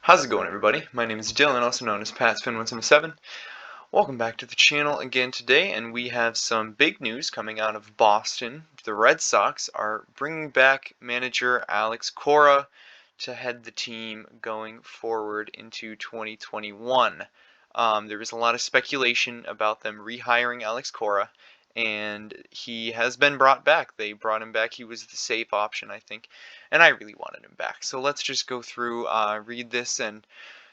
How's it going, everybody? My name is Dylan, also known as PatsFin177. Welcome back to the channel again today, and we have some big news coming out of Boston. The Red Sox are bringing back manager Alex Cora to head the team going forward into 2021. There was a lot of speculation about them rehiring Alex Cora, and he has been brought back. They brought him back. He was the safe option, I think, and I really wanted him back. So let's just go through, read this, and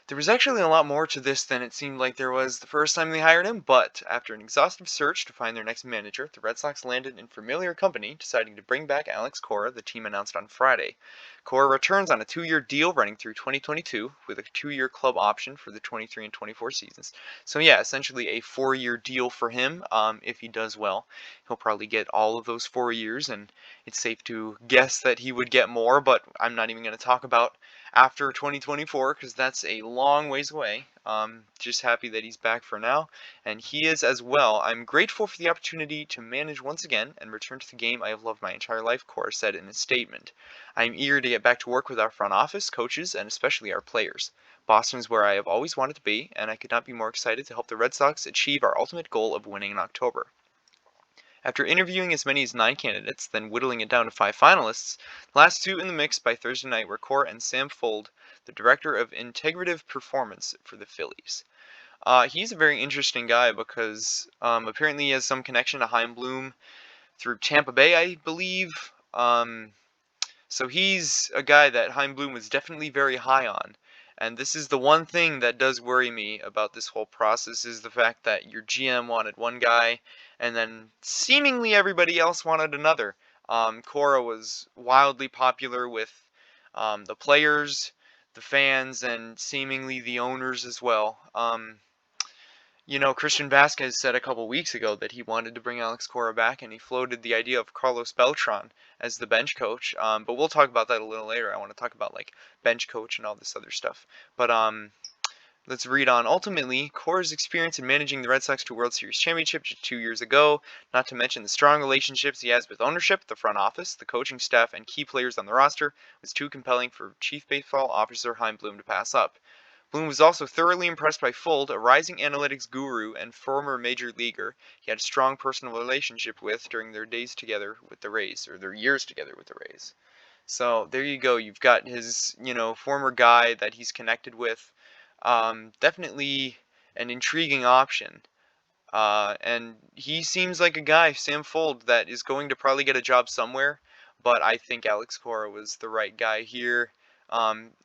there was actually a lot more to this than it seemed like there was the first time they hired him, but after an exhaustive search to find their next manager, the Red Sox landed in familiar company, deciding to bring back Alex Cora, the team announced on Friday. Cora returns on a 2-year deal running through 2022 with a 2-year club option for the 23 and 24 seasons. So yeah, essentially a 4-year deal for him if he does well. He'll probably get all of those 4 years, and it's safe to guess that he would get more, but I'm not even going to talk about after 2024 because that's a long ways away. Just happy that he's back for now, and he is as well. I'm grateful for the opportunity to manage once again and return to the game I have loved my entire life, Cora said in a statement. I'm eager to get back to work with our front office, coaches, and especially our players. Boston is where I have always wanted to be, and I could not be more excited to help the Red Sox achieve our ultimate goal of winning in October. After interviewing as many as 9 candidates, then whittling it down to 5 finalists, the last 2 in the mix by Thursday night were Cora and Sam Fuld, the Director of Integrative Performance for the Phillies. He's a very interesting guy because apparently he has some connection to Chaim Bloom through Tampa Bay, I believe. So he's a guy that Chaim Bloom was definitely very high on. And this is the one thing that does worry me about this whole process, is the fact that your GM wanted one guy, and then seemingly everybody else wanted another. Cora was wildly popular with the players, the fans, and seemingly the owners as well. Christian Vasquez said a couple weeks ago that he wanted to bring Alex Cora back, and he floated the idea of Carlos Beltran as the bench coach. But we'll talk about that a little later. I want to talk about like bench coach and all this other stuff. But let's read on. Ultimately, Cora's experience in managing the Red Sox to a World Series championship just 2 years ago, not to mention the strong relationships he has with ownership, the front office, the coaching staff, and key players on the roster, was too compelling for Chief Baseball Officer Chaim Bloom to pass up. Bloom was also thoroughly impressed by Fuld, a rising analytics guru and former major leaguer he had a strong personal relationship with during their days together with the Rays, or their years together with the Rays. So there you go. You've got his, former guy that he's connected with. Definitely an intriguing option. And he seems like a guy, Sam Fuld, that is going to probably get a job somewhere. But I think Alex Cora was the right guy here.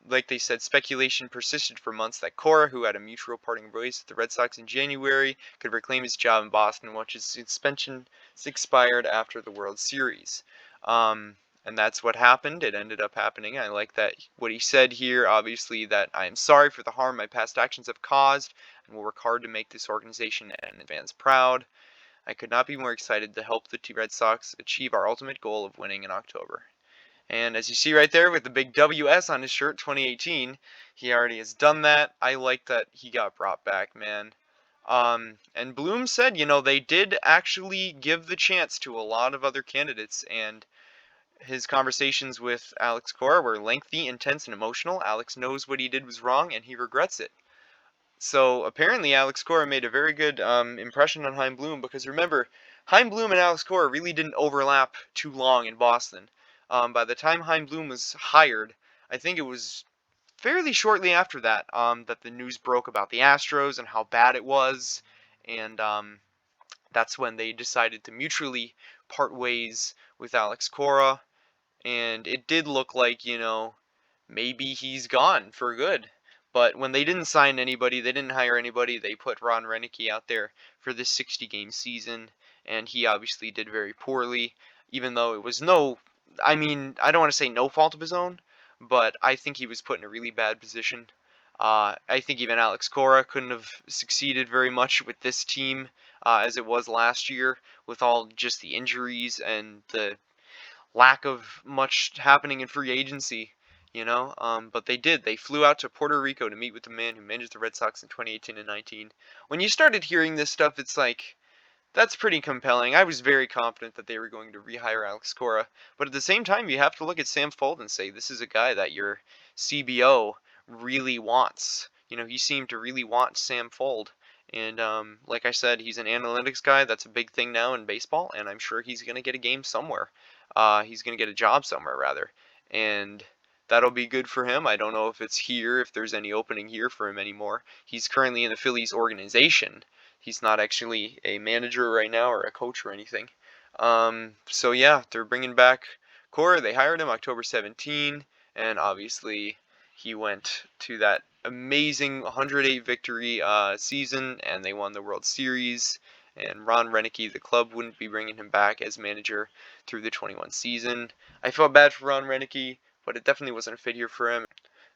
Like they said, speculation persisted for months that Cora, who had a mutual parting ways with the Red Sox in January, could reclaim his job in Boston once his suspension expired after the World Series. And that's what happened. It ended up happening. I like that what he said here, obviously, that I am sorry for the harm my past actions have caused and will work hard to make this organization and fans proud. I could not be more excited to help the Red Sox achieve our ultimate goal of winning in October. And as you see right there with the big WS on his shirt, 2018, he already has done that. I like that he got brought back, man. And Bloom said, they did actually give the chance to a lot of other candidates, and his conversations with Alex Cora were lengthy, intense, and emotional. Alex knows what he did was wrong, and he regrets it. So apparently Alex Cora made a very good impression on Chaim Bloom, because remember, Chaim Bloom and Alex Cora really didn't overlap too long in Boston. By the time Chaim Bloom was hired, I think it was fairly shortly after that that the news broke about the Astros and how bad it was, and that's when they decided to mutually part ways with Alex Cora, and it did look like, maybe he's gone for good. But when they didn't sign anybody, they didn't hire anybody, they put Ron Renicky out there for this 60-game season, and he obviously did very poorly, even though it was I don't want to say no fault of his own, but I think he was put in a really bad position. I think even Alex Cora couldn't have succeeded very much with this team as it was last year, with all just the injuries and the lack of much happening in free agency, but they did. They flew out to Puerto Rico to meet with the man who managed the Red Sox in 2018 and 19. When you started hearing this stuff, it's like, that's pretty compelling. I was very confident that they were going to rehire Alex Cora, but at the same time, you have to look at Sam Fuld and say, this is a guy that your CBO really wants. He seemed to really want Sam Fuld. And like I said, he's an analytics guy. That's a big thing now in baseball, and I'm sure he's going to get a game somewhere. He's going to get a job somewhere, rather. And that'll be good for him. I don't know if it's here, if there's any opening here for him anymore. He's currently in the Phillies organization. He's not actually a manager right now or a coach or anything. So yeah, they're bringing back Cora. They hired him October 17, and obviously he went to that amazing 108 victory season, and they won the World Series. And Ron Renicky, the club, wouldn't be bringing him back as manager through the 21 season. I felt bad for Ron Renicky, but it definitely wasn't a fit here for him.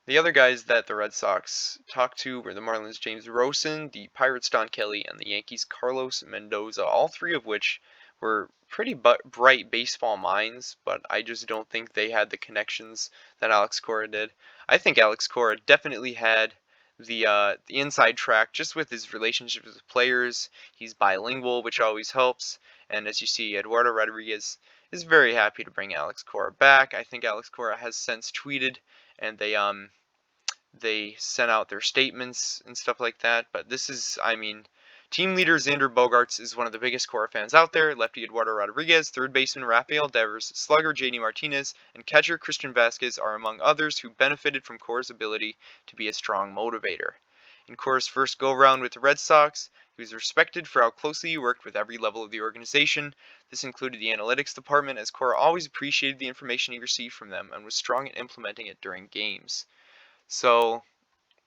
The other guys that the Red Sox talked to were the Marlins' James Rosen, the Pirates' Don Kelly, and the Yankees' Carlos Mendoza, all three of which were pretty bright baseball minds, but I just don't think they had the connections that Alex Cora did. I think Alex Cora definitely had the inside track just with his relationships with players. He's bilingual, which always helps. And as you see, Eduardo Rodriguez is very happy to bring Alex Cora back. I think Alex Cora has since tweeted, and they sent out their statements and stuff like that. But this is, I mean, team leader Xander Bogaerts is one of the biggest Cora fans out there. Lefty Eduardo Rodriguez, third baseman Rafael Devers, slugger JD Martinez, and catcher Christian Vasquez are among others who benefited from Cora's ability to be a strong motivator. In Cora's first go-round with the Red Sox, he was respected for how closely he worked with every level of the organization. This included the analytics department, as Cora always appreciated the information he received from them and was strong in implementing it during games. So,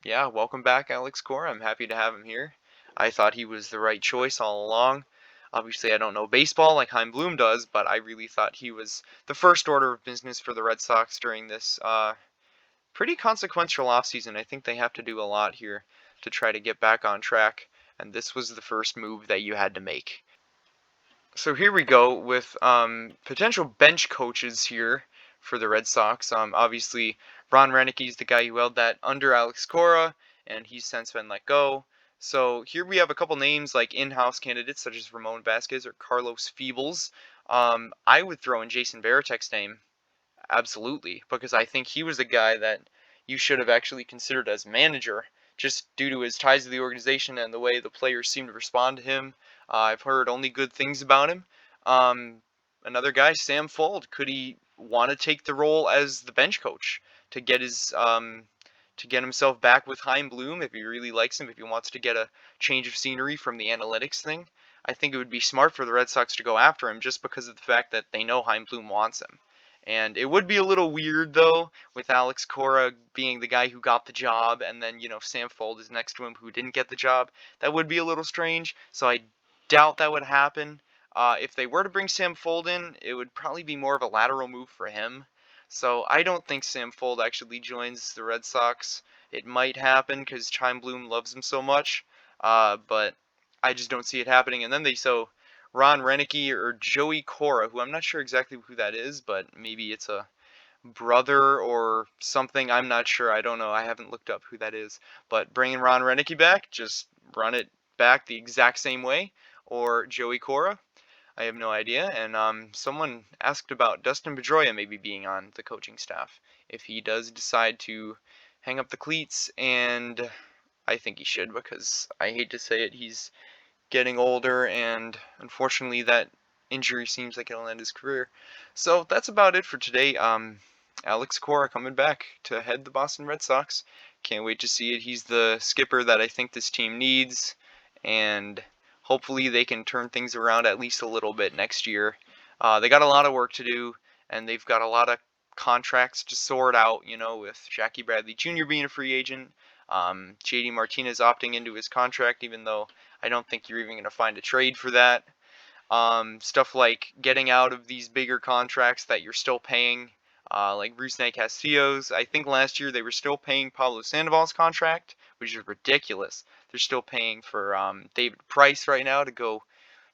yeah, welcome back, Alex Cora. I'm happy to have him here. I thought he was the right choice all along. Obviously, I don't know baseball like Chaim Bloom does, but I really thought he was the first order of business for the Red Sox during this pretty consequential offseason. I think they have to do a lot here to try to get back on track, and this was the first move that you had to make. So here we go with potential bench coaches here for the Red Sox. Obviously, Ron Renicky is the guy who held that under Alex Cora, and he's since been let go. So here we have a couple names like in-house candidates such as Ramon Vasquez or Carlos Feebles. I would throw in Jason Varitek's name. Absolutely, because I think he was a guy that you should have actually considered as manager, just due to his ties to the organization and the way the players seem to respond to him. I've heard only good things about him. Um, Another guy, Sam Fuld, could he want to take the role as the bench coach to get his to get himself back with Chaim Bloom if he really likes him, if he wants to get a change of scenery from the analytics thing? I think it would be smart for the Red Sox to go after him just because of the fact that they know Chaim Bloom wants him. And it would be a little weird, though, with Alex Cora being the guy who got the job, and then, Sam Fuld is next to him who didn't get the job. That would be a little strange, so I doubt that would happen. If they were to bring Sam Fuld in, it would probably be more of a lateral move for him. So I don't think Sam Fuld actually joins the Red Sox. It might happen because Chaim Bloom loves him so much, but I just don't see it happening. And then Ron Renicky or Joey Cora, who I'm not sure exactly who that is, but maybe it's a brother or something. I'm not sure. I don't know. I haven't looked up who that is. But bringing Ron Renicky back, just run it back the exact same way. Or Joey Cora, I have no idea. And someone asked about Dustin Pedroia maybe being on the coaching staff if he does decide to hang up the cleats, and I think he should, because I hate to say it, he's getting older, and unfortunately that injury seems like it'll end his career. So that's about it for today. Alex Cora coming back to head the Boston Red Sox. Can't wait to see it. He's the skipper that I think this team needs, and hopefully they can turn things around at least a little bit next year. They got a lot of work to do, and they've got a lot of contracts to sort out, with Jackie Bradley Jr. being a free agent, JD Martinez opting into his contract, even though I don't think you're even going to find a trade for that. Stuff like getting out of these bigger contracts that you're still paying, like Rusney Castillo's. I think last year they were still paying Pablo Sandoval's contract, which is ridiculous. They're still paying for David Price right now to go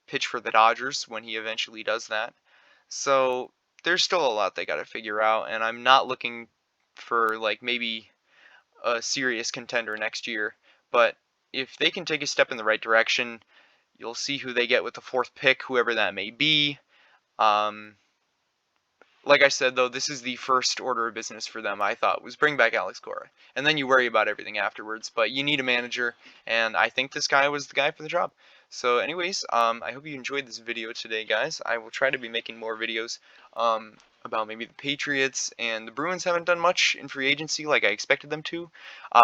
pitch for the Dodgers when he eventually does that. So there's still a lot they got to figure out, and I'm not looking for like maybe a serious contender next year. But if they can take a step in the right direction, you'll see who they get with the fourth pick, whoever that may be. like I said, though, this is the first order of business for them, I thought, was bring back Alex Cora. And then you worry about everything afterwards. But you need a manager, and I think this guy was the guy for the job. So anyways, I hope you enjoyed this video today, guys. I will try to be making more videos about maybe the Patriots, and the Bruins haven't done much in free agency like I expected them to.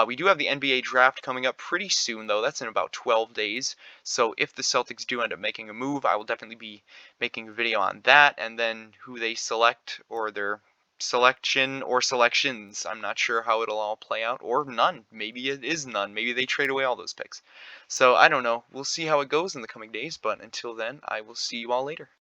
We do have the NBA draft coming up pretty soon, though. That's in about 12 days. So if the Celtics do end up making a move, I will definitely be making a video on that, and then who they select, or their selection or selections. I'm not sure how it'll all play out, or none. Maybe it is none. Maybe they trade away all those picks. So I don't know. We'll see how it goes in the coming days, but until then, I will see you all later.